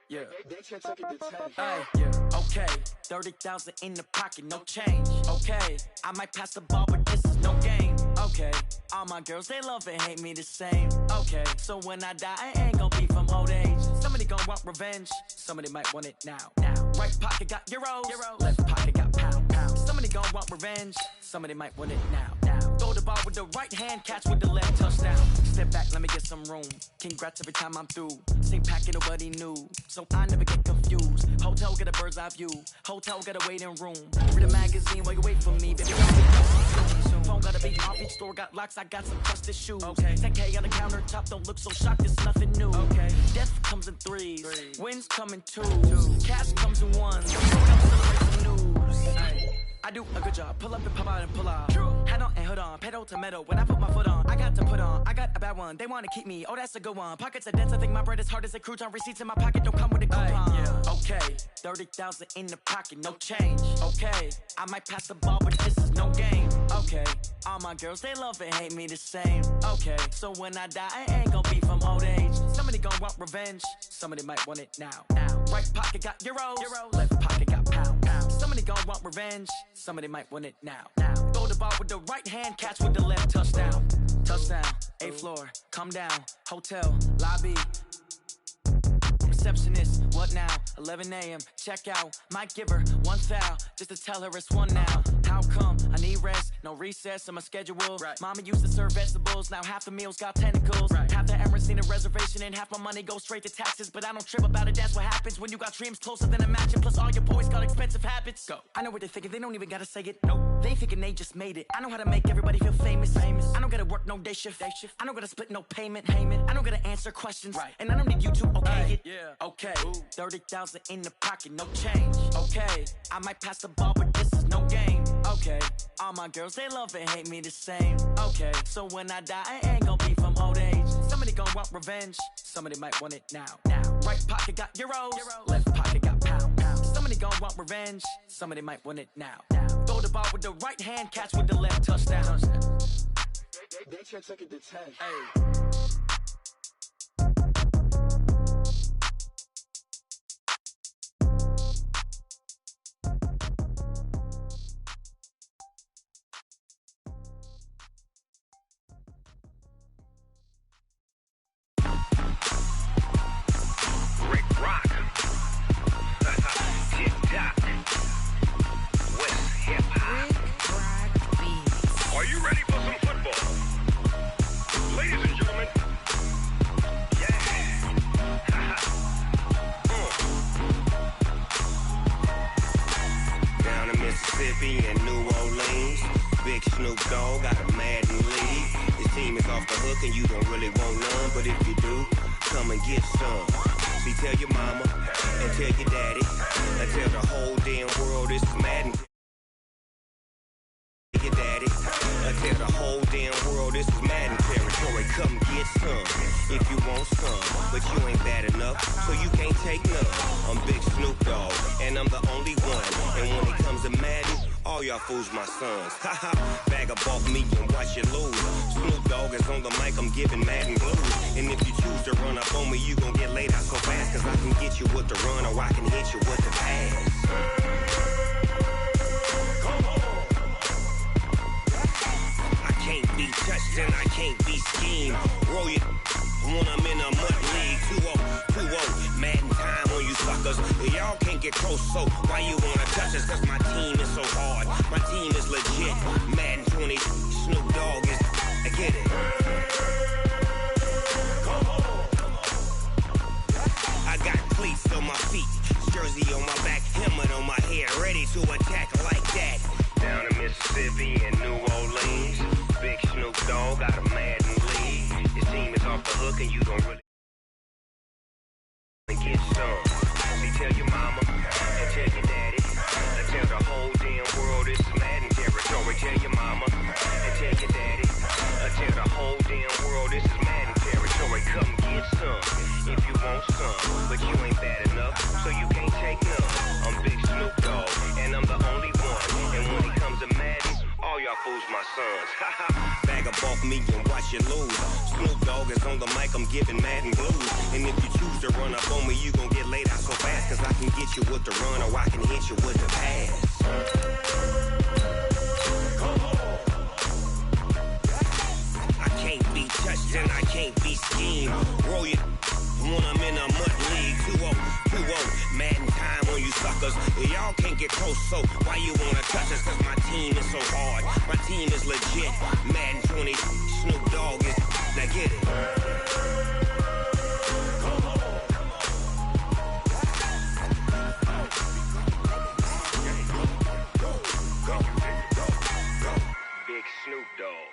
Yeah. Yeah. Okay. 30,000 in the pocket, no change. Okay. I might pass the ball, but this is no game. Okay. All my girls, they love and hate me the same. Okay. So when I die, I ain't gonna be from old age. Somebody gonna want revenge. Somebody might want it now. Right pocket got euros. Left pocket got pound. Somebody gonna want revenge. Somebody might want it now. Throw the ball with the right hand, catch with the left, touchdown. Step back, let me get some room. Congrats every time I'm through. Same packet, nobody knew, so I never get confused. Hotel got a bird's eye view. Hotel got a waiting room. Read a magazine while you wait for me, baby. Phone gotta be off, each store got locks. I got some trusted shoes. Okay. 10K on the countertop, don't look so shocked. It's nothing new. Okay. Death comes in threes. Wins come in twos. Cash comes in ones. Celebrate some news. I do a good job. Pull up and pop out and pull out. Head on and hood on, pedal to metal. When I put my foot on, I got to put on. I got a bad one. They wanna keep me. Oh, that's a good one. Pockets are dense. I think my bread is hard as a crouton. Receipts in my pocket don't come with a coupon. Yeah. Okay, 30,000 in the pocket, no change. Okay, I might pass the ball, but this is no game. Okay, all my girls they love and hate me the same. Okay, so when I die, I ain't gonna be from old age. Somebody gonna want revenge. Somebody might want it now. Right pocket got euros. Left pocket got pound. Somebody gonna want revenge. Somebody might want it now. Throw the ball with the right hand, catch with the left, touchdown. Touchdown, 8th floor, come down. Hotel, lobby. Receptionist, what now? 11 a.m. check out. Might give her one foul just to tell her it's one now. How come? I need rest, no recess in my schedule. Right. Mama used to serve vegetables, now half the meals got tentacles. Right. Half the Emirates need a reservation and half my money goes straight to taxes. But I don't trip about it, that's what happens when you got dreams closer than a match. And plus all your boys got expensive habits. Go. I know what they're thinking, they don't even gotta say it. Nope. They thinking they just made it. I know how to make everybody feel famous. I don't gotta work no day shift. I don't gotta split no payment. I don't gotta answer questions. Right. And I don't need you to okay it. Yeah. Okay. 30,000 in the pocket, no change. Okay. I might pass the ball, but this is no game. Okay. All my girls, they love and hate me the same. Okay. So when I die, I ain't gonna be from old age. Somebody gonna want revenge. Somebody might want it now. Right pocket got euros. Left pocket got pound. Somebody gonna want revenge. Somebody might want it now. Throw the ball with the right hand, catch with the left, touchdown. They took it to 10. Hey. In New Orleans, Big Snoop Dogg got a mad in league. His team is off the hook and you don't really want none, but if you do, come and get some. See, tell your mama and tell your daddy and tell the whole damn world this is Madden. Your daddy and tell the whole damn world this is Madden territory. Come get some if you want some, but you ain't bad enough, so you can't take none. I'm Big Snoop Dogg and I'm the only one. And when it comes to Madden, all y'all fools my sons. Haha, bag up off me and watch you lose. Snoop Dogg is on the mic, I'm giving Madden blues. And if you choose to run up on me, you gon' get laid out so fast. Cause I can get you with the run or I can hit you with the pass. Come on. I can't be touched and I can't be schemed. Roll it when I'm in a mud league. 2-0, Madden time on you suckers. Y'all can't get close, so why you wanna touch us? Cause my team is so hard, my team is legit. Madden 20, Snoop Dogg is, I get it. Come on. I got cleats on my feet, jersey on my back, helmet on my head, ready to attack like that. Down in Mississippi and New Orleans, Big Snoop Dogg got a Madden league. His team is off the hook and you don't really get some. See, tell your mama and tell your daddy and tell the whole damn world this is Madden territory. Tell your mama and tell your daddy and tell the whole damn world this is Madden territory. Come get some if you want some, but you ain't bad enough, so you can't take none. I'm Big Snoop Dogg and I'm the only one. And when it comes to Madden, all y'all fools my sons. Bag up off me and watch you lose. Snoop Dogg is on the mic, I'm giving Madden blues. And if you choose to run up on me, you gon' get laid out can get you with the run or I can hit you with the pass. I can't be touched and I can't be schemed. Roll you when I'm in a mud league. 2-0, Madden time on you suckers. Y'all can't get close, so why you wanna touch us? Cause my team is so hard. My team is legit. Madden 20, Snoop Dogg is. Now get it. Big Snoop Dogg.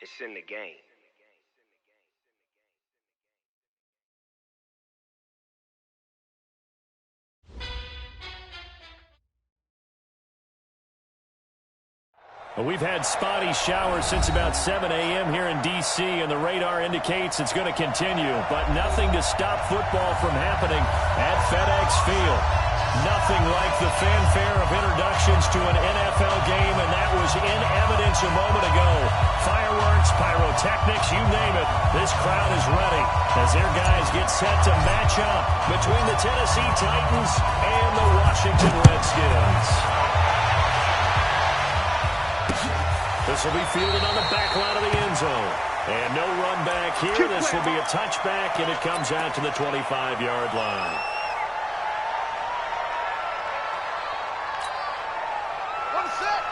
It's in the game. We've had spotty showers since about 7 a.m. here in D.C., and the radar indicates it's going to continue, but nothing to stop football from happening at FedEx Field. Nothing like the fanfare of introductions to an NFL game, and that was in evidence a moment ago. Fireworks, pyrotechnics, you name it. This crowd is ready as their guys get set to match up between the Tennessee Titans and the Washington Redskins. This will be fielded on the back line of the end zone. And no run back here. This will be a touchback, and it comes out to the 25-yard line. One set.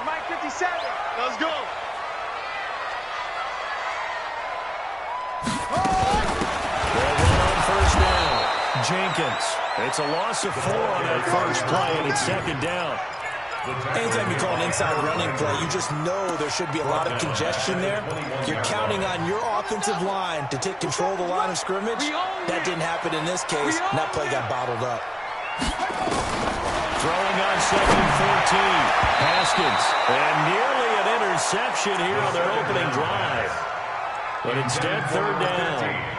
Mike 57. Let's go. They'll run on first down. Jenkins. It's a loss of 4 on that first play, and it's second down. Anytime you call an inside running play, you just know there should be a lot of congestion there. You're counting on your offensive line to take control of the line of scrimmage. That didn't happen in this case, and that play got bottled up. Throwing on second and 14. Haskins. And nearly an interception here on their opening drive. But instead, third down.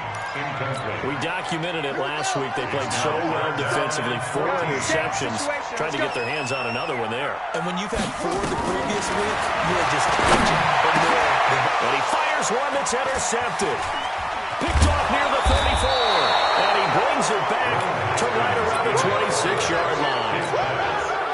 We documented it last week. They played so well defensively. 4 interceptions. Tried to get their hands on another one there. And when you've had 4 the previous week, you're just itching for more. And he fires one that's intercepted. Picked off near the 34. And he brings it back to right around the 26-yard line.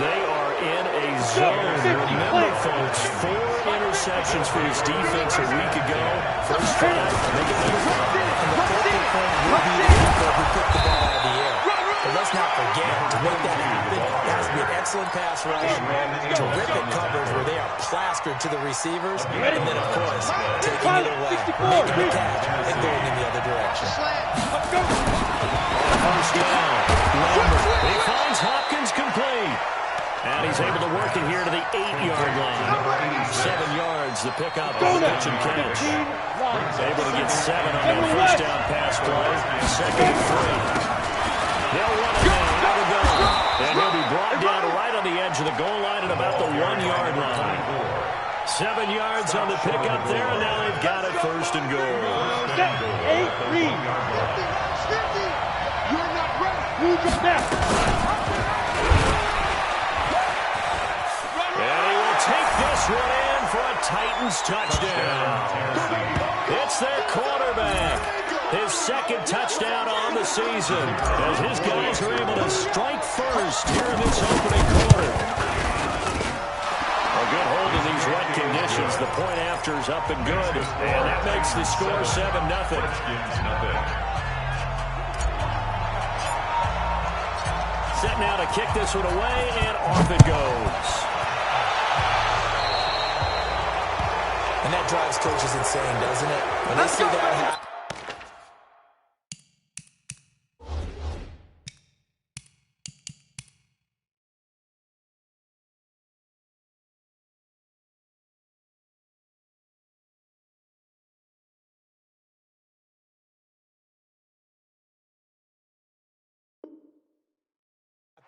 They are in a zone. Remember, folks, 4 interceptions for his defense a week ago. First drive, make it number 5. And the focal point will be the people who put the ball out of the air. But let's not forget, to make that happen, it has to be an excellent pass rush, terrific coverage where they are plastered to the receivers, and then, of course, taking it away, making the catch, and going in the other direction. First down. Lambert. He finds Hopkins complete. And he's able to work it here to the 8-yard line. 7 yards, the pickup of the pitch and catch. Able to get 7 on that first down pass play. Second and 3. They'll run it now. Out of goal. And he'll be brought down right on the edge of the goal line at about the 1-yard line. 7 yards on the pickup there, and now they've got it first and goal. 8 read. You're not ready. Move your back. Take this one in for a Titans touchdown. It's their quarterback. His second touchdown on the season as his guys are able to strike first here in this opening quarter. A good hold in these wet conditions. The point after is up and good. And that makes the score 7-0. Set now to kick this one away, and off it goes. And that drives coaches insane, doesn't it? When they see that happen.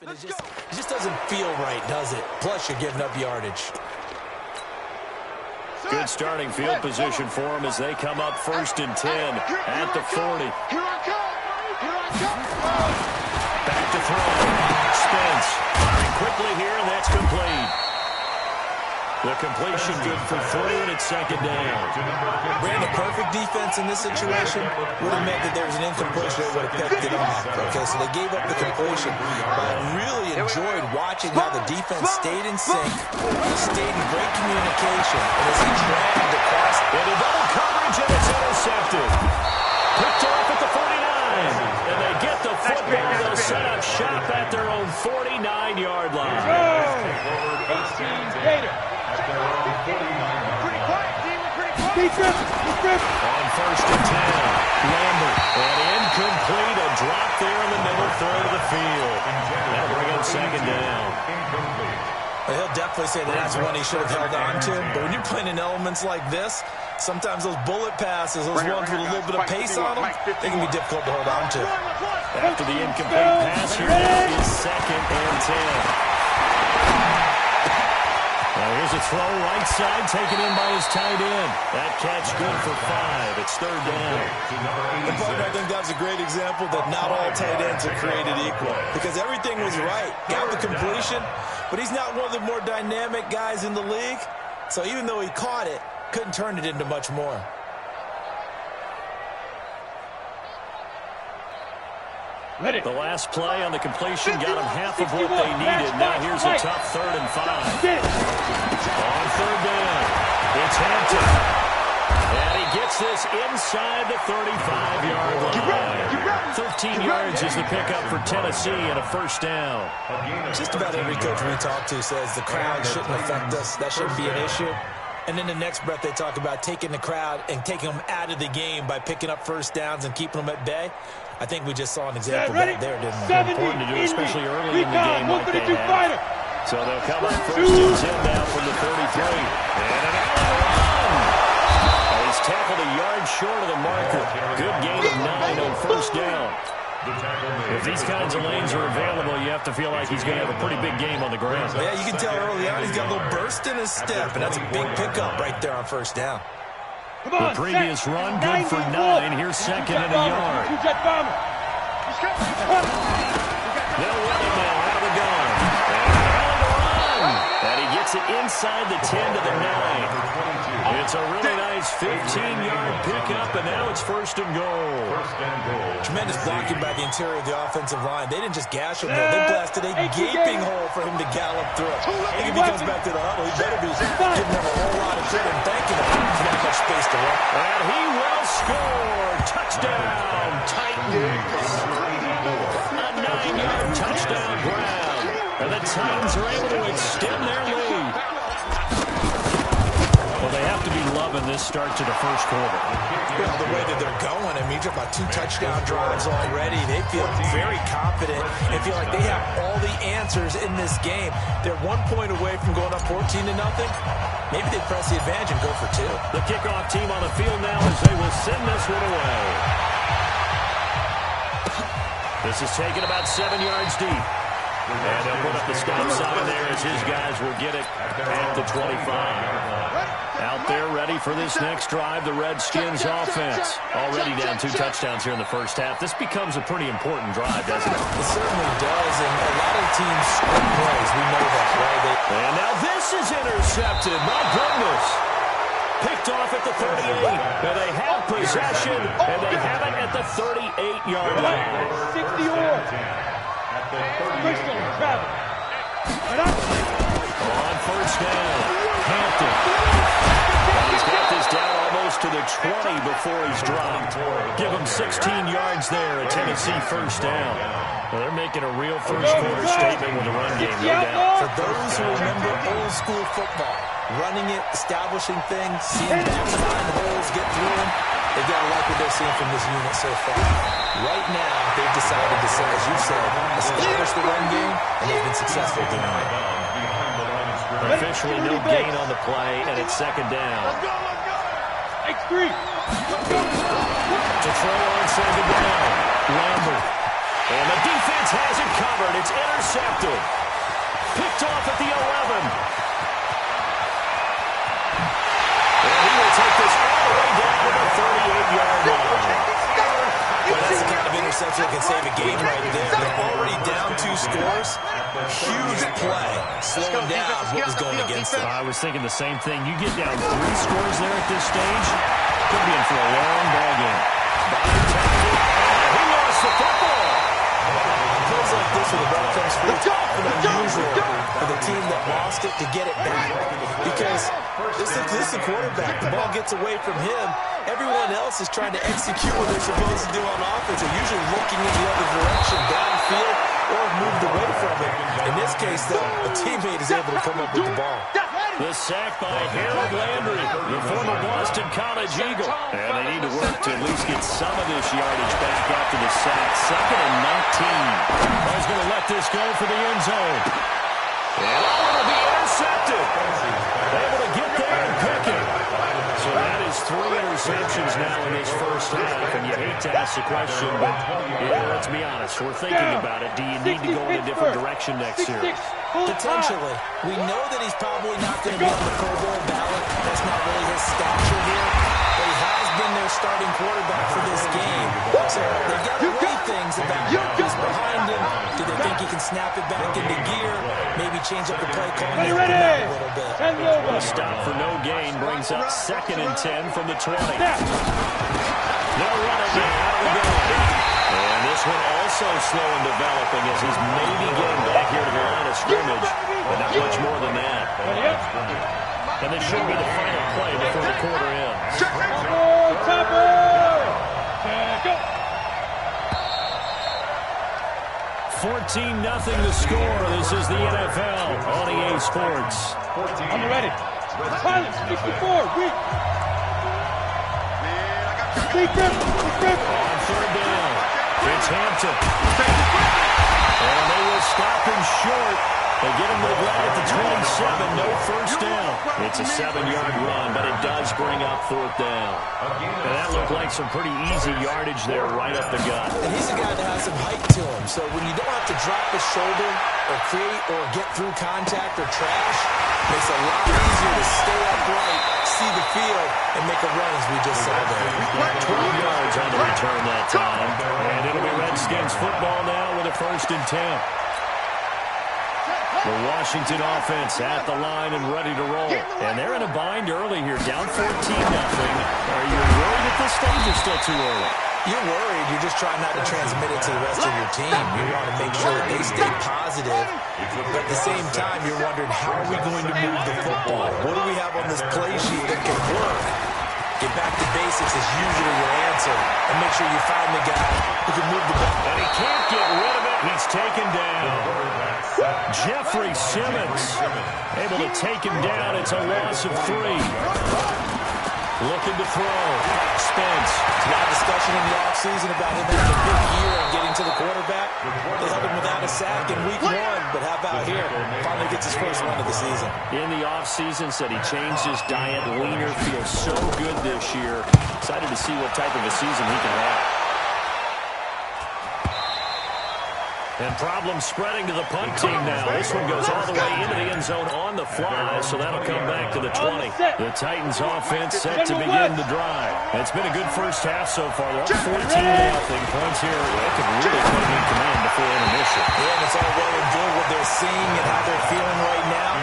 It just doesn't feel right, does it? Plus, you're giving up yardage. Good starting field position for them as they come up first and 10 at the 40. Here I come. Back to throw. Spence firing quickly here, and that's complete. The completion good for 3, and it's second down. Ran the perfect defense in this situation would have meant that there was an incompletion that would have picked it off. Okay, so they gave up the completion. But I really enjoyed watching how the defense stayed in sync, stayed in great communication, and as he dragged across. Into double coverage, and it's intercepted. Picked off at the 49. And they get the football. They'll set up shop at their own 49-yard line. On first and 10, Lambert, and incomplete, a drop there in the middle, throw to the field. That'll bring up second down. Well, he'll definitely say that that's one he should have held on to, but when you're playing in elements like this, sometimes those bullet passes, those ones with a little bit of pace on them, they can be difficult to hold on to. After the incomplete pass, here now is second and 10. Now here's a throw right side, taken in by his tight end. That catch good for 5. It's third down. And partner, I think that was a great example that not all tight ends are created equal. Because everything was right. Got the completion, but he's not one of the more dynamic guys in the league. So even though he caught it, couldn't turn it into much more. The last play on the completion got him half of what they needed. Now here's a tough 3rd and 5. On third down, it's Hampton. And he gets this inside the 35-yard line. 13 yards is the pickup for Tennessee and a first down. Just about every coach we talk to says the crowd shouldn't affect us. That shouldn't be an issue. And in the next breath, they talk about taking the crowd and taking them out of the game by picking up first downs and keeping them at bay. I think we just saw an example of that there, didn't we? Important to do, especially early in the game like they have. So they'll come up first and 10 now from the 33. And an Allen run. He's tackled a yard short of the marker. Good gain of 9 on first down. If these kinds of lanes are available, you have to feel like he's going to have a pretty big game on the ground. Yeah, you can tell early on he's got a little burst in his step, and that's a big pickup right there on first down. The previous run, good for 9. Here's second and a yard. They'll run it now out of the gun. And he gets it inside the 10 to the 9. It's a really nice 15-yard pickup, and now it's first and goal. Tremendous blocking by the interior of the offensive line. They didn't just gash him, though. They blasted a gaping hole for him to gallop through. I think if he comes back to the huddle, he better be giving them a whole lot of credit and thanking him for that much space to run. And he will score. Touchdown, Titans. A 9-yard touchdown grab. And the Titans are able to extend their lead. Well, they have to be loving this start to the first quarter. Well, the way that they're going, I mean, you're about 2 touchdown drives already. They feel very confident and feel like they have all the answers in this game. They're 1 point away from going up 14-0. Maybe they press the advantage and go for 2. The kickoff team on the field now as they will send this one away. This is taken about 7 yards deep. And they'll put up the stop sign there as his guys will get it at the 25. Out there ready for this next drive, the Redskins offense. Already down 2 touchdowns here in the first half. This becomes a pretty important drive, doesn't it? It certainly does, and a lot of teams score plays. We know that, right? And now this is intercepted. My goodness. Picked off at the 38. And they have possession, and they have it at the 38-yard line. 60 On first down, Hampton. He's got this down almost to the 20 before he's dropped. Give him 16 yards there, a Tennessee first down. Well, they're making a real first quarter statement with the run game, no doubt. For those who remember old school football, running it, establishing things, seeing the dudes find holes, get through them, they've got to like what they're seeing from this unit so far. Right now, they've decided to say, as you said, establish the run game, and they've been successful doing it. Officially no gain on the play, and it's second down. X3. To throw on second down, Lambert. And the defense has it covered. It's intercepted. Picked off at the 11. And he will take this all the way down to the 38-yard line. Well, that's the kind of interception that can save a game right there. They're already down 2 scores. Huge play, slowing down what was going against them. I was thinking the same thing. You get down 3 scores there at this stage, could be in for a long ball game. He lost the football. Plays like this with the ball comes free, it's often unusual for the team that lost it to get it back. Because this is the quarterback. The ball gets away from him. Everyone else is trying to execute what they're supposed to do on offense. They're usually looking in the other direction, downfield, or moved away from it. In this case, though, a teammate is able to come up with the ball. The sack by Harold Landry, the former Boston College Eagle. And they need to work to at least get some of this yardage back after the sack. 2nd and 19. Ball's going to let this go for the end zone. And it'll be intercepted. Able to get there and pick it. So that is 3 interceptions now in this first half. And you hate to ask the question, but let's be honest. We're thinking about it. Do you need to go in a different direction next year? Potentially. We know that he's probably not going to be on the Pro Bowl ballot. That's not really his stature here. But he has been their starting quarterback for this game. So they've got to weigh things about who's behind him. Do they think he can snap it back into gear? Maybe change up the play calling a little bit. A stop for no gain brings up 2nd and 10 from the 20. No running game. Out we go. And this one also slow in developing as he's maybe getting back here to the line of scrimmage, but not much more than that. And this should be the final play before the quarter ends. 14-0 the score. This is the NFL on EA Sports. On the ready. Silence, 64, weak. On 3rd down, it's Hampton. And they will stop him short. They get him to the ground at the 27, no first down. It's a 7-yard run, but it does bring up 4th down. And that looked like some pretty easy yardage there right up the gut. And he's a guy that has some height to him, so when you don't have to drop his shoulder or create or get through contact or trash, it makes it a lot easier to stay upright, see the field, and make a run as we just saw there. 12 yards on the return that time. And it'll be Redskins football now with a 1st and 10. The Washington offense at the line and ready to roll. And they're in a bind early here, down 14-0. Are you worried at this stage or still too early? You're worried. You're just trying not to transmit it to the rest of your team. You want to make sure that they stay positive. But at the same time, you're wondering, how are we going to move the football? What do we have on this play sheet that can work? Get back to basics is usually your answer. And make sure you find the guy who can move the ball. And he can't get rid of it. He's taken down. Jeffrey Simmons able to take him down. It's a loss of 3. Looking to throw. Spence. A lot of discussion in the offseason about him having a big year and getting to the quarterback. They held him without a sack in week 1, but how about here? Finally gets his first win of the season. In the offseason, said he changed his diet. Leaner, feels so good this year. Excited to see what type of a season he can have. And problem spreading to the punt team now. This one goes all the way into the end zone on the fly, so that'll come back to the 20. The Titans offense set to begin the drive. It's been a good first half so far. They're up 14-0. Points here. They can really put them in command before intermission. Yeah, and it's all well and good what they're seeing and how they're feeling right now.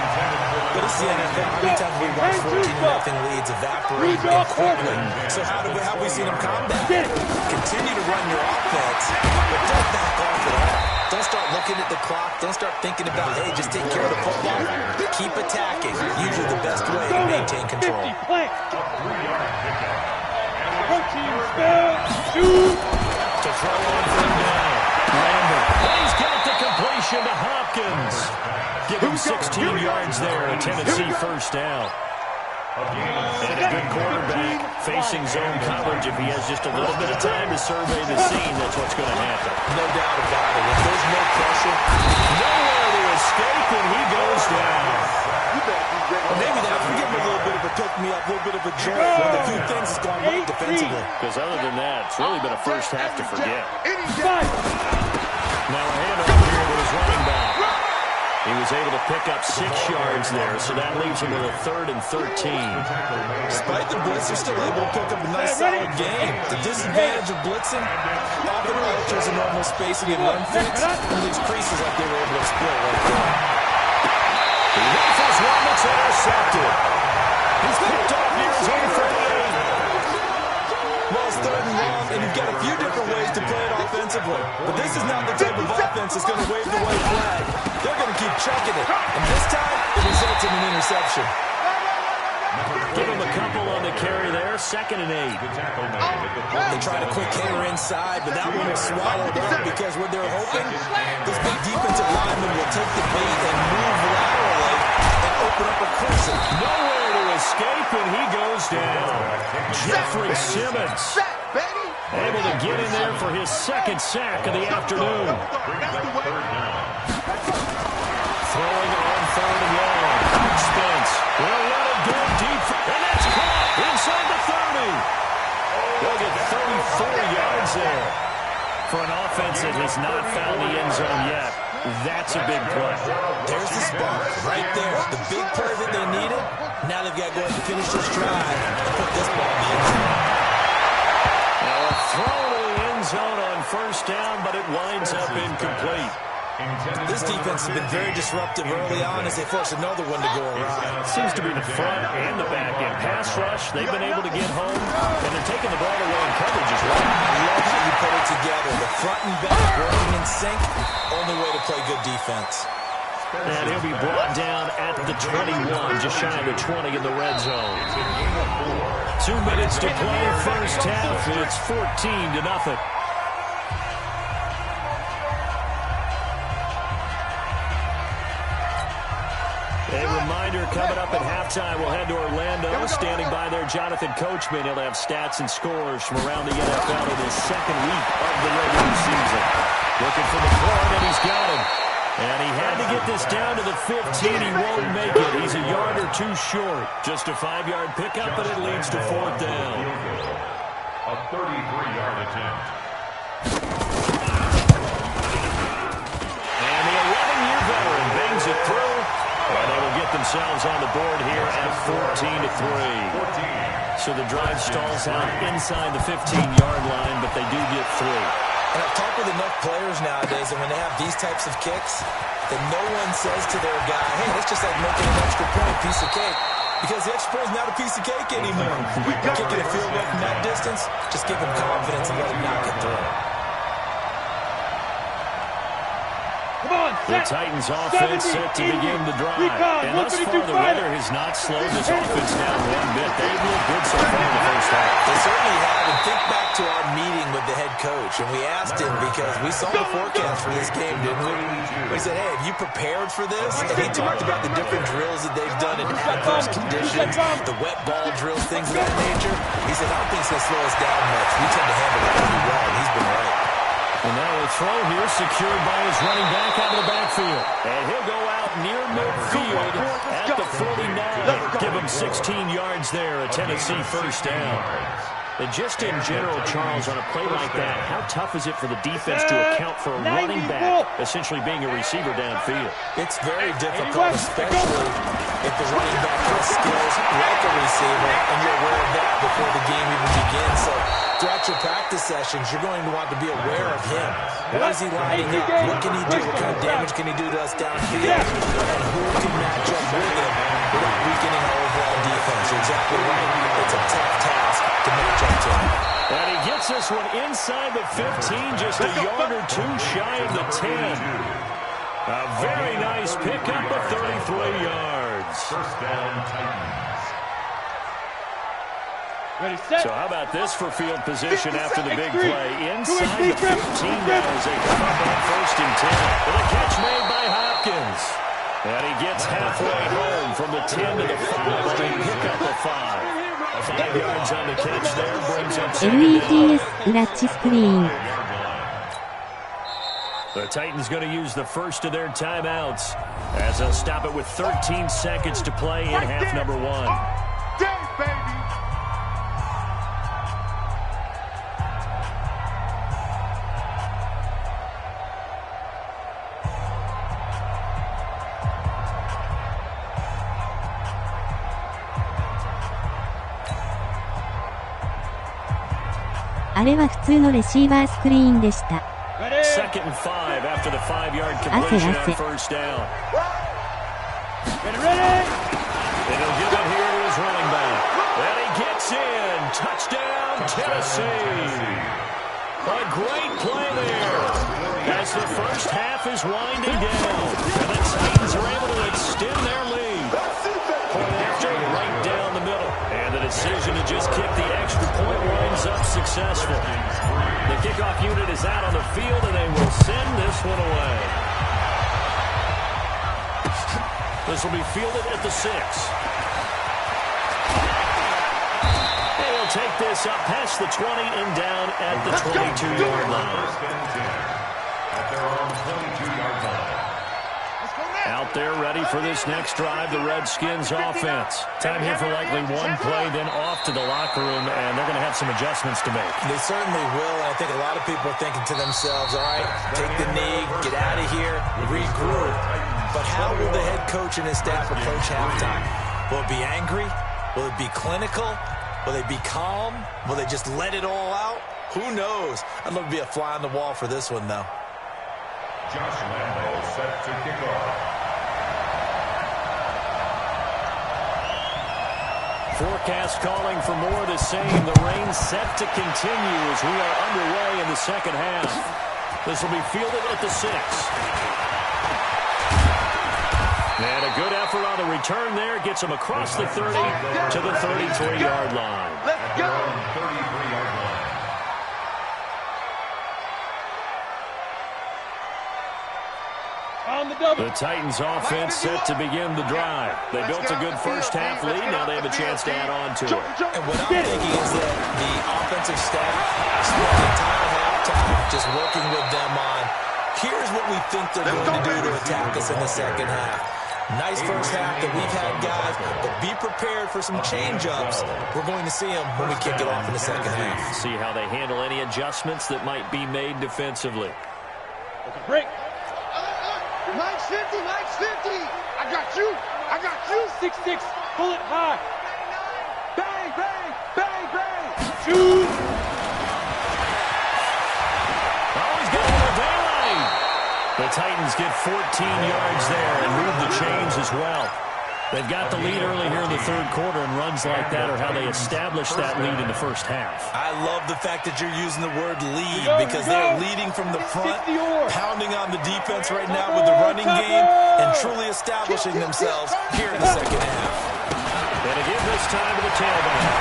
But it's the NFL. How many times we watch 14-0 leads evaporate quickly? So how have we seen them combat? Continue to run your offense, but don't back off at all. Don't start looking at the clock. Don't start thinking about, hey, just take care of the football. Keep attacking. Usually the best way to maintain control. To throw on from down. Lambert. He's got the completion to Hopkins. Give him 16 yards there. A Tennessee first down. And a good quarterback facing zone coverage. If he has just a little bit of time to survey the scene, that's what's going to happen. No doubt about it. If there's no pressure, nowhere to escape, and he goes down. Maybe that can give him a little bit of a pick-me-up, a little bit of a jolt. One of the few things that's gone right defensively. Because other than that, it's really been a first half to forget. Now a handoff here with his running back. He was able to pick up 6 yards there, so that leaves him with a 3rd and 13. Despite the blitz, they're still able to pick up a nice solid game. The disadvantage of blitzing, often enters the normal spacing and run fits, and leaves creases like they were able to exploit right there. He rifles one that's intercepted. He's picked off near his own 38. Well, it's 3rd and long, and you've got a few different ways to play it offensively. But this is not the type of offense that's going to wave the white flag. They're going to keep chucking it. And this time, it results in an interception. Give him a couple on the carry there. 2nd and 8. They tried a quick hitter inside, but that one was swallowed up because what they're hoping, this big defensive lineman will take the bait and move laterally and open up a crescent. Nowhere to escape, and he goes down. Jeffrey Simmons able to get in there for his 2nd sack of the afternoon. Throwing on 3rd and long. Spence will let it go deep, and that's caught inside the 30. They'll get 34 yards there. For an offense that has not found the end zone yet, that's a big play. There's the spark right there. The big play that they needed. Now they've got to go ahead and finish this drive and put this ball in the end zone. Now a throw to the end zone on 1st down, but it winds up incomplete. This defense has been very disruptive early on as they force another one to go awry. It seems to be the front and the back end. Pass rush, they've been able to get home, and they're taking the ball away in coverage as well. I love how you put it together. The front and back working in sync, only way to play good defense. And he'll be brought down at the 21, just shy of the 20 in the red zone. 2 minutes to play, 1st half. It's 14-0. A reminder, coming up at halftime, we'll head to Orlando. Standing by there, Jonathan Coachman. He'll have stats and scores from around the NFL in his 2nd week of the regular season. Looking for the corner, and he's got him. And he had to get this down to the 15. He won't make it. He's a yard or 2 short. Just a 5-yard pickup, and it leads to 4th down. A 33-yard attempt. And the 11-year veteran bangs it through. And they will get themselves on the board here at 14-3. So the drive stalls out inside the 15-yard line, but they do get 3. And I've talked with enough players nowadays, and when they have these types of kicks, that no one says to their guy, hey, it's just like making an extra point, piece of cake. Because the extra point is not a piece of cake anymore. You're kicking a field goal from that distance, just give them confidence and let them knock it through. The Titans offense set to begin the drive. And thus far, the weather has not slowed this offense down one bit. They've looked good so far in the 1st half. They certainly have. And think back to our meeting with the head coach. And we asked him, because we saw the forecast for this game, didn't we? We said, hey, have you prepared for this? And he talked about the different drills that they've done in adverse conditions, the wet ball drills, things of that nature. He said, I don't think it's going to slow us down much. We tend to handle it pretty well, and he's been right. And now a throw here secured by his running back out of the backfield. And he'll go out near midfield at the 49. Give him 16 yards there, a Tennessee 1st down. And just in general, Charles, on a play like that, how tough is it for the defense to account for a running back essentially being a receiver downfield? It's very difficult, especially if the running back has skills like a receiver, and you're aware of that before the game even begins. So throughout your practice sessions, you're going to want to be aware of him. What is he lining up? What can he do? What kind of damage can he do to us downfield? And who can match up with him without weakening our overall defense? You're exactly right. It's a tough task to match up to him. And he gets this one inside the 15, just a yard or 2 shy of the 10. A very nice pickup of 33 yards. 1st down, Titans. So how about this for field position after the big play? Inside the 15 now as they come up on 1st and 10. With a catch made by Hopkins. And he gets halfway home from the 10 to the 5. But they pick up a 5. 5 yards on the catch there brings up 2nd down. week2 うらっちスクリーン The Titans going to use the first of their timeouts as they'll stop it with 13 seconds to play in half number 1.あれは普通のレシーバースクリーンでした。2nd and 5 after the 5-yard completion on first down. Ready. And he'll give it here to his running back. And he gets in. Touchdown, Tennessee. A great play there as the first half is winding down. And the Titans are able to extend their lead. Point after, right down the middle. And the decision to just kick the extra point winds up successful. The kickoff unit is out on the field, and they will send this one away. This will be fielded at the 6. They'll take this up past the 20 and down at the 22-yard line. Out there ready for this next drive, the Redskins offense. Time here for likely one play, then off to the locker room, and they're going to have some adjustments to make. They certainly will, and I think a lot of people are thinking to themselves, all right, take the knee, get out of here, regroup. But how will the head coach and his staff approach halftime? Will it be angry? Will it be clinical? Will they be calm? Will they just let it all out? Who knows? I'd love to be a fly on the wall for this one, though. Josh Lambo set to kick off. Forecast calling for more of the same. The rain set to continue as we are underway in the second half. This will be fielded at the 6. And a good effort on the return there. Gets him across the 30 to the 33-yard line. Let's go. 33-yard line. On the double. The Titans offense set to begin the drive. They built a good first half lead. Now they have a chance to add on to it. And what I'm thinking is that the offensive staff spent the entire halftime just working with them on, here's what we think they're going to do to attack us in the second half. Nice first half that we've had, guys, but be prepared for some change-ups. We're going to see them when we kick it off in the second half. See how they handle any adjustments that might be made defensively. Break. Mike's 50, Mike's 50. I got you. 6-6. Pull it high. Bang, bang, bang, bang. Shoot. Oh, he's got a little daylight. The Titans get 14 yards there and move the chains as well. They've got the lead early here in the third quarter, and runs like that are how they establish that lead in the first half. I love the fact that you're using the word lead because they're leading from the front, pounding on the defense right now with the running game, and truly establishing themselves here in the second half. And again this time to the tailback.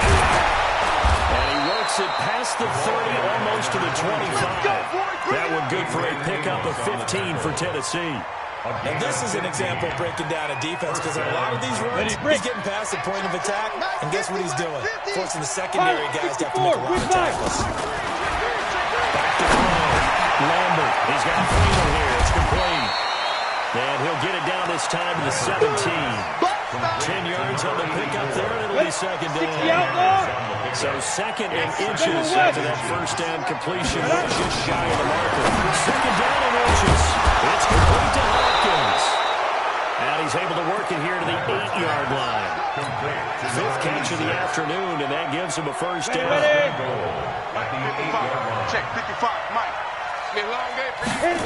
And he works it past the 30, almost to the 25. That one good for a pickup of 15 for Tennessee. And this is an example of breaking down a defense because a lot of these runs, he's getting past the point of attack, and guess what he's doing? Forcing the secondary guys to have to make a lot of tackles. Back to throw. Lambert, he's got freedom here. It's complete. And he'll get it down this time to the 17. 10 yards on the pickup there, and it'll be second down. So second and inches after that first down completion, just shy of the marker. Second down and inches. It's complete to Hopkins. And he's able to work it here to the 8-yard line. Fifth catch of the afternoon, and that gives him a first down. Check 55, Mike. Been a long day for you.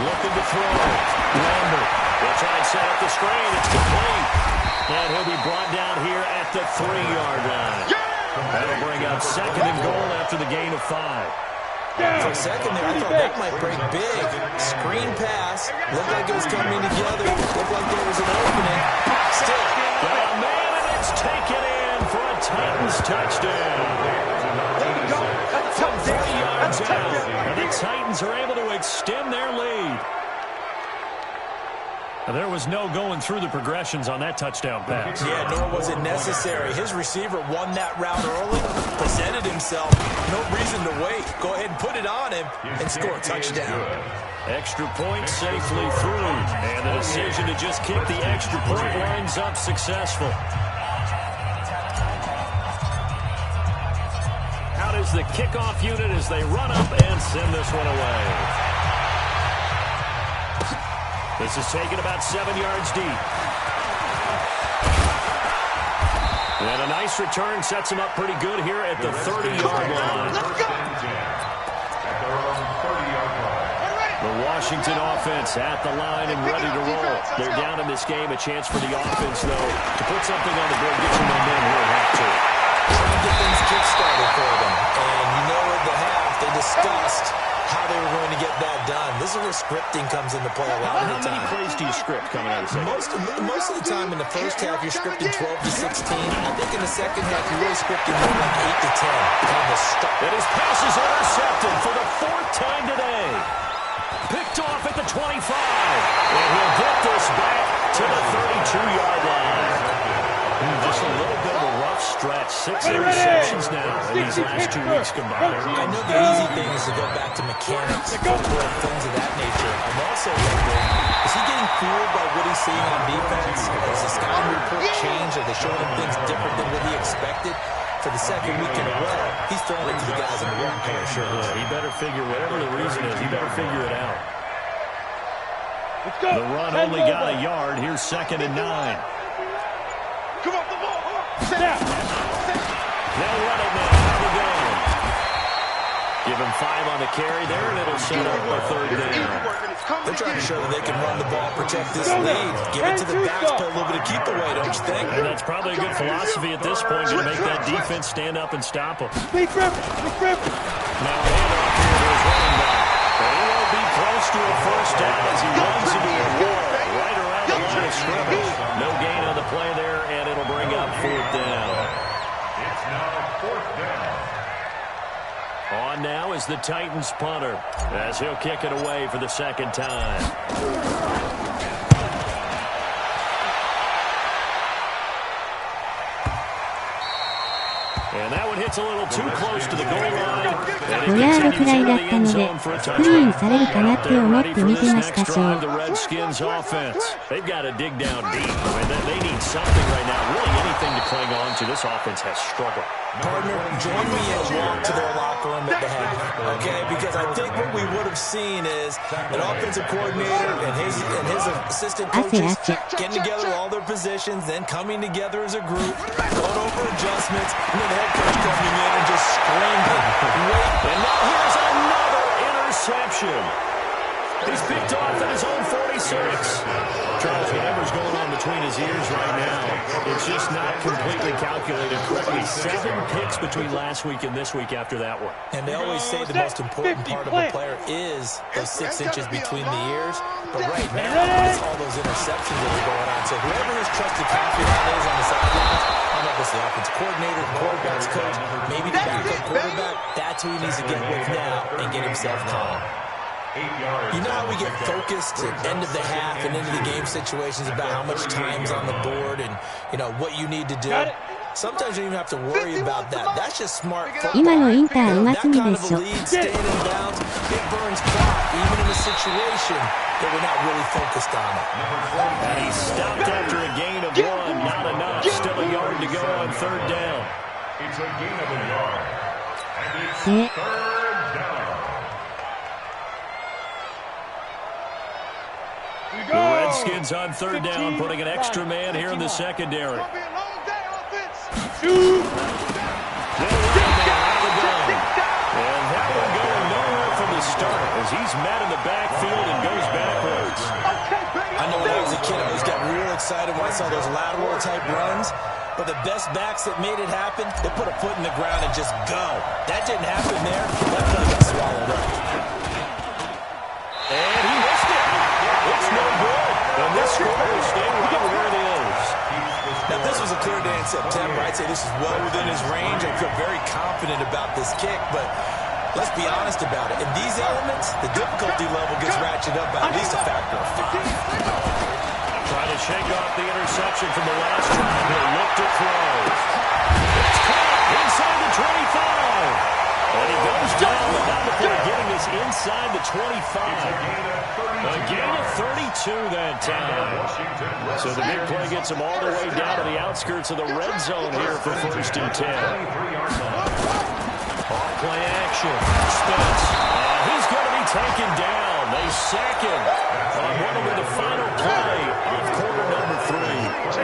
Looking to throw. Lambert will try and set up the screen. It's complete. And he'll be brought down here at the 3-yard line. That'll bring up second and goal after the gain of 5. For a second there, I thought that might break big. Screen pass. Looked like it was coming together. Looked like there was an opening. Still. Got a man, and it's taken in for a Titans touchdown. From 40 yards out. And the Titans are able to extend their lead. There was no going through the progressions on that touchdown pass. Yeah, nor was it necessary. His receiver won that route early, presented himself. No reason to wait. Go ahead and put it on him and score a touchdown. Extra point safely through. And the decision to just kick the extra point winds up successful. Out is the kickoff unit as they run up and send this one away. This is taken about 7 yards deep. And a nice return sets him up pretty good here at the 30-yard line. Let's go. At their own 30-yard line. The Washington offense at the line and ready to roll. They're down in this game. A chance for the offense, though, to put something on the board, get some momentum here at half two. Trying to get things kick-started for them. And you know at the half, they discussed how they were going to get that done. This is where scripting comes into play a lot of the time. How many plays do you script coming out of the second? Most of the time in the first half, you're scripting 12 to 16. I think in the second half, you're really scripting more like 8 to 10. Kind of start. And his pass is intercepted for the 4th time today. Picked off at the 25. And he'll get this back to the 32-yard line. Just a little bit of a rough stretch. 6 interceptions now in these last 2 weeks combined. I know the easy thing is to go back to mechanics, footwork, things of that nature. I'm also wondering, is he getting fooled by what he's seeing on defense? Has the scouting report changed? Are they showing him things different than what he expected? For the second week in a row, he's throwing it to the guys in the wrong pair of shirts. He better figure, whatever the reason is, he better figure it out. The run only got a yard. Here's 2nd and 9. Come on, the ball. Snap. They'll run it now. How we going? Give him 5 on the carry there, and it'll set up a 3rd down. They're trying to show that they can run the ball, protect this lead. Give it to the backs, play a little bit of keep away, don't you think? And that's probably a good philosophy at this point to make that defense stand up and stop them. Now handoff here to his running back. But he won't be close to a 1st down as he runs into a wall right around the line of scrimmage. No gain on the play there, and it'll bring up 4th down. It's now 4th down. On now is the Titans punter as he'll kick it away for the 2nd time. And that one hits a little too close to the goal line. 5ヤードくらいだったので、スクリーンされるかなって思って見てましたし。 The Redskins offense. They've got to dig down deep. I mean, they need something right now. Really anything to cling on to. This offense has struggled. Partner, join me and walk to their locker room at the half, okay? Because I think what we would have seen is an offensive coordinator and his assistant coaches getting together all their positions, then coming together as a group, going over adjustments, and then the head coach coming in and just screaming. And now here's another interception. He's picked off at his own 46. Charles, whatever's going on between his ears right now, it's just not completely calculated correctly. 7 picks between last week and this week after that one. And they always say the most important part of a player is those 6 inches between the ears. But right now, it's all those interceptions that are going on. So whoever his trusted confidant is on the sidelines, I don't know if it's the offensive coordinator, the quarterback's coach, maybe the backup quarterback, that's who he needs to get with now and get himself calm. You know how we get focused at the end of the half and into the game situations about how much time's on the board and, you know, what you need to do? Sometimes you don't even have to worry about that. That's just smart football. 今のインターうますぎでしょ。 It burns clock, even in a situation that we're not really focused on it. And he stopped after a gain of 1. Not enough. Still a yard to go on 3rd down. It's a gain of a yard. And it's 3rd down. The Redskins on 3rd down, putting an extra man here in the secondary. And that one going nowhere from the start as he's met in the backfield and goes backwards. I know when I was a kid, I always got real excited when I saw those lateral type runs. But the best backs that made it happen, they put a foot in the ground and just go. That didn't happen there. That play got swallowed up. And he missed it. It's no good. And this score will stay right where it is. Now, if this was a clear day in September, I'd say this is well within his range. I feel very confident about this kick, but let's be honest about it. In these elements, the difficulty level gets ratcheted up by at least a factor of 5. Trying to shake off the interception from the last drive. He'll look to throw. It's caught inside the 25. And he goes down before getting this inside the 25. A gain of 32 that time. So the big play gets him all the way down to the outskirts of the red zone here for 1st and 10. Off play action. Spence. He's going to be taken down. They sack him on what will be the final play of quarter number 3.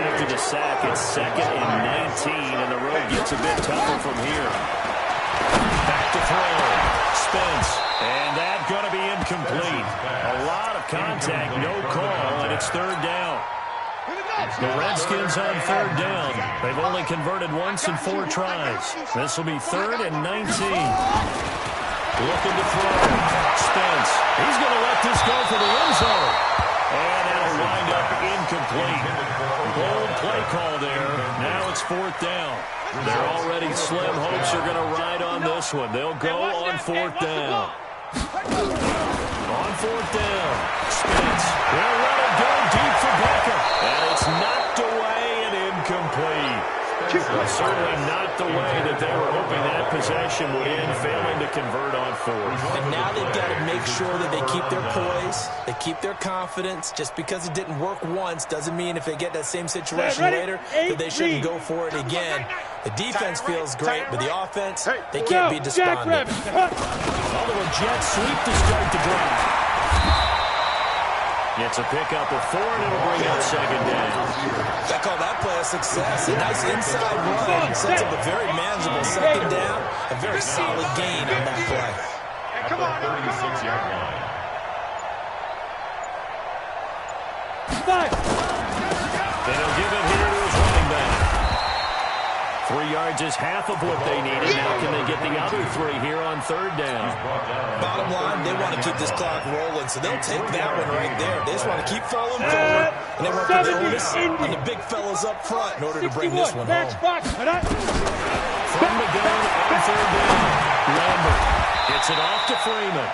After the sack, it's 2nd and 19, and the road gets a bit tougher from here. Back to throw. Spence. And that's going to be incomplete. contact, no call, and it's third down. The Redskins on third down. They've only converted once in 4 tries. This will be 3rd and 19. Looking to throw. Spence. He's going to let this go for the end zone. And that'll wind up incomplete. Bold play call there. Now it's 4th down. They're already slim hopes are going to ride on this one. They'll go on 4th down. On 4th down. Spence. They'll let it go deep for Becker. And it's knocked away and incomplete. Certainly not the way that they were hoping that possession would end, failing to convert on 4th. And now they've got to make sure that they keep their poise, they keep their confidence. Just because it didn't work once doesn't mean if they get that same situation later that they shouldn't go for it again. The defense feels great, but the offense, they can't be despondent. Follow a jet sweep to start the drive. It's a pickup of 4, and it'll bring up 2nd down. I call that play a success. A nice inside run. Sets up a very manageable 2nd down. A very solid gain on that play. At the 36-yard line. And he'll give it here to his running back. 3 yards is half of what they needed. Now can they get the other 3 here on 3rd down? Bottom line, they want to keep this clock rolling, so they'll take that one right there. They just want to keep falling forward, and they want to put the onus on the big fellas up front in order to bring this one home. From the gun on 3rd down, Lambert gets it off to Freeman.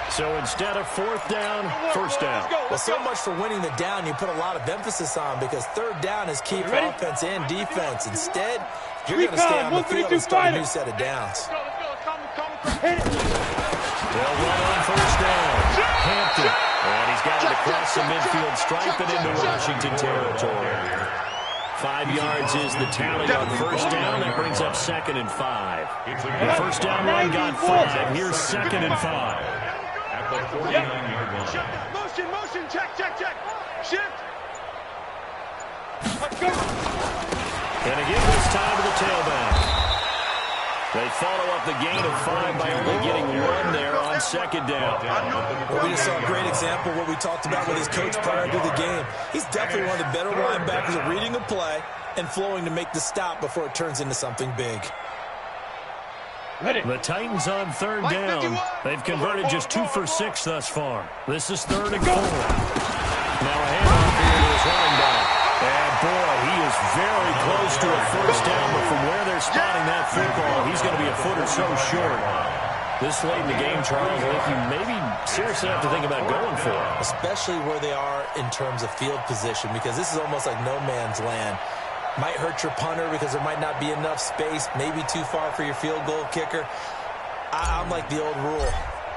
So instead of 4th down, 1st down. Well, so much for winning the down you put a lot of emphasis on, because 3rd down is key for offense and defense. Instead, you're going to stay on the field and start a new set of downs. They'll run on 1st down. Hampton. And he's got it across the midfield stripe and into Washington territory. 5 yards is the tally on 1st down. That brings up 2nd and 5. The 1st down run got 5. Here's 2nd and 5. At the 49-yard line. Motion, check. Shift. Let's go. And again this time to the tailback. They follow up the gain of 5 by only getting 1 there on 2nd down. Well, we just saw a great example of what we talked about with his coach prior to the game. He's definitely one of the better linebackers at reading a play and flowing to make the stop before it turns into something big. The Titans on 3rd down. They've converted just 2 for 6 thus far. This is 3rd and 4. Now a handoff here to his running back. And boy, he is very close to a 1st down, but from where they're spotting that football, he's going to be a foot or so short. This late in the game, Charles, I think you maybe seriously have to think about going for it. Especially where they are in terms of field position, because this is almost like no man's land. Might hurt your punter because there might not be enough space, maybe too far for your field goal kicker. I'm like the old rule.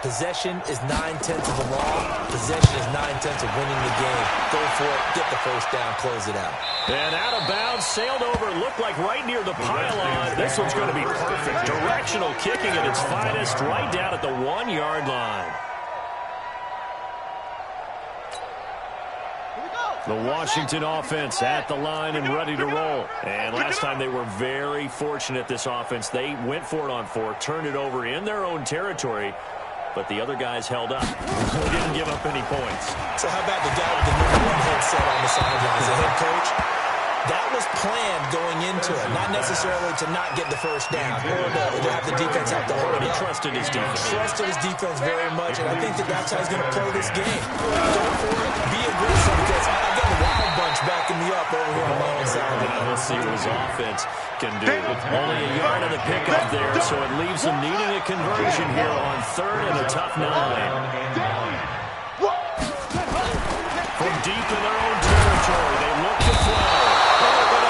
Possession is 9/10 of the law. Possession is 9/10 of winning the game. Go for it, get the 1st down, close it out. And out of bounds, sailed over, looked like right near the pylon. This one's going to be perfect. Directional kicking at its finest, right down at the 1-yard line. The Washington offense at the line and ready to roll. And last time they were very fortunate, this offense. They went for it on 4, turned it over in their own territory, but the other guys held up. They didn't give up any points. So how about the guy with the number 1 headset on the sidelines, the head coach? That was planned going into it, not necessarily to not get the 1st down or to have the defense have to hold it. He trusted his defense. Trusted his defense very much, and I think that's how he's going to play this game. Go for it, be aggressive, because I've got the wild bunch backing me up over here on my own side. We'll see what his offense can do. Only a yard of the pickup there, so it leaves them needing a conversion here on 3rd and a tough 9. From deep in their own territory, they look to throw.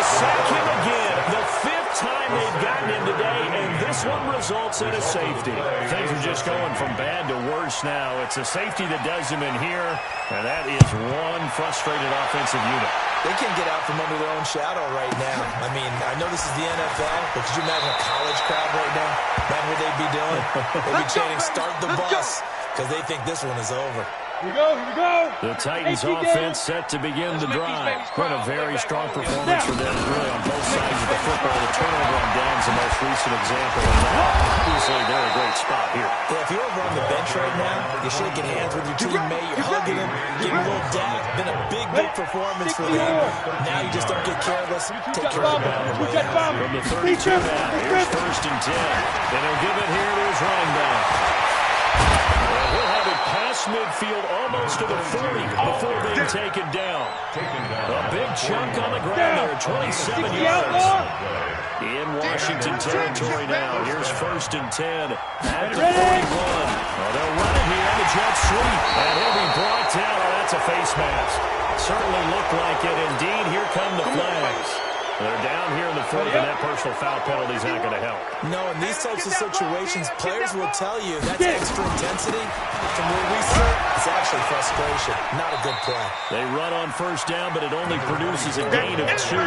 Sack him again, the 5th time they've gotten him today, and this one results in a safety. Things are just going from bad to worse now. It's a safety that does him in here, and that is one frustrated offensive unit. They can't get out from under their own shadow right now. I mean, I know this is the NFL, but could you imagine a college crowd right now? Imagine what they'd be doing. They'd be chanting, "Start the bus," because they think this one is over. Here we go. The Titans offense set to begin the drive. What a very strong performance for them, really, on both sides of the football. The turnover on downs, the most recent example of that. Obviously, they're a great right spot here. Yeah, if you're over on the bench right now, you're shaking hands with your teammate, you're hugging him, giving a little dab. Been a big performance for them. Now you just don't get careless. Take care of the ball on the way out. From the 32 now, here's 1st and 10. And he'll give it here to his running back. And he'll have it past midfield almost to the 40 before being taken down. A big chunk on the ground there, 27 yards. In Washington territory now. Here's 1st and 10 at the 41. They'll run it here, the jet sweep. And he'll be brought down. Oh, that's a face mask. Certainly looked like it. Indeed, here come the flags. They're down here in the 4th, and that personal foul penalty is not going to help. No, in these types of situations, players will tell you that's extra intensity. From where we sit, it's actually frustration. Not a good play. They run on 1st down, but it only produces a gain of 2.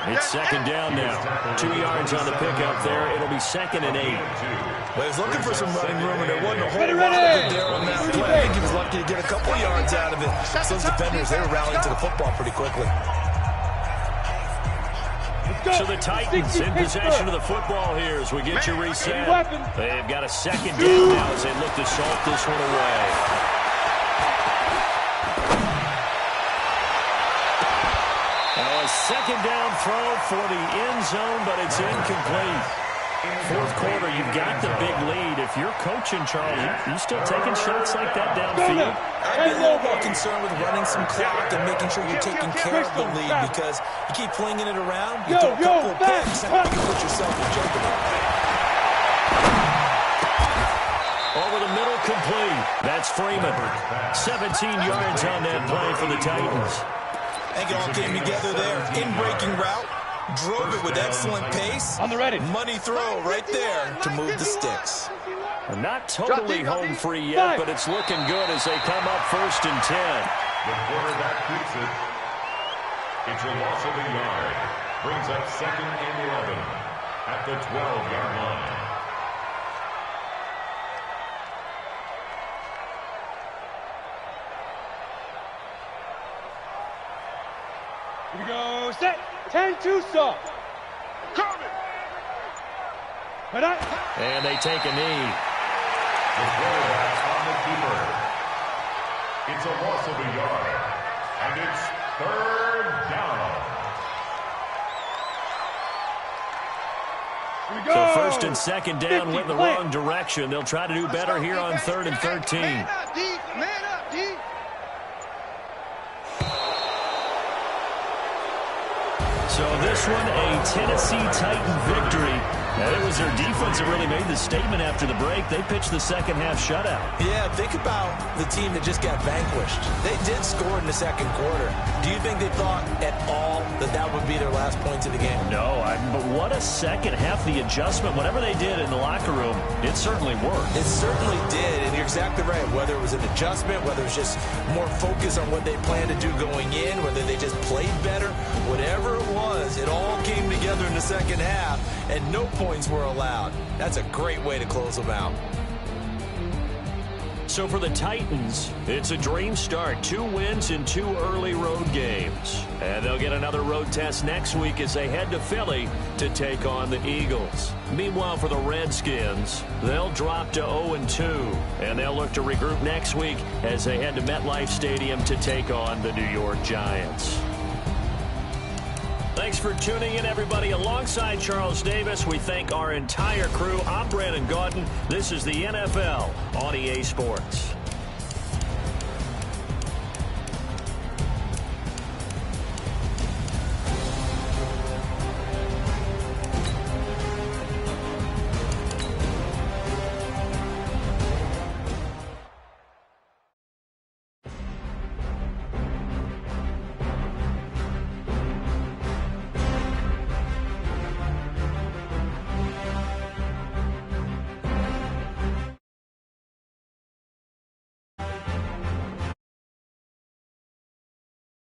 It's 2nd down now. 2 yards on the pickup there. It'll be 2nd and 8. Well, he's looking for some running room, and there wasn't a whole lot of it there on that play. I think he was lucky to get a couple yards out of it. Those defenders, they were rallying to the football pretty quickly. So the Titans in possession of the football here as we get you reset. They've got a 2nd down now as they look to salt this one away. Now a 2nd down throw for the end zone, but it's incomplete. 4th quarter, you've got the big lead. If you're coaching, Charles, you still taking shots like that downfield? I'd be a little more concerned with running some clock and making sure you're taking care of the lead, because you keep flinging it around, you throw a couple of picks, and you can put yourself in jeopardy. Over the middle, complete. That's Freeman. 17 yards on that play for the Titans. I think it all came together there. In-breaking route. Drove it with excellent pace. On the ready. Money throw right there to move the sticks. Not totally home free yet, but it's looking good as they come up 1st and 10. The quarterback keeps it. It's a loss of a yard. Brings up 2nd and 11 at the 12-yard line. Here we go. Set. 10-2 soft. Coming. And they take a knee. The quarterback on the keeper. It's a loss of a yard. And it's 3rd down. So 1st and 2nd down went in the wrong direction. They'll try to do better here on 3rd and 13. Man up, D. Man up, D. So this one, a Tennessee Titan victory. And it was their defense that really made the statement after the break. They pitched the 2nd half shutout. Yeah, think about the team that just got vanquished. They did score in the 2nd quarter. Do you think they thought at all that that would be their last points of the game? No, but what a 2nd half. The adjustment, whatever they did in the locker room, it certainly worked. It certainly did, and you're exactly right. Whether it was an adjustment, whether it was just more focus on what they planned to do going in, whether they just played better, whatever it was, it all came together in the 2nd half, and no points were allowed. That's a great way to close them out. So for the Titans, it's a dream start. 2 wins in 2 early road games. And they'll get another road test next week as they head to Philly to take on the Eagles. Meanwhile, for the Redskins, they'll drop to 0-2. And they'll look to regroup next week as they head to MetLife Stadium to take on the New York Giants. Thanks for tuning in, everybody. Alongside Charles Davis, we thank our entire crew. I'm Brandon Gaudin. This is the NFL on EA Sports.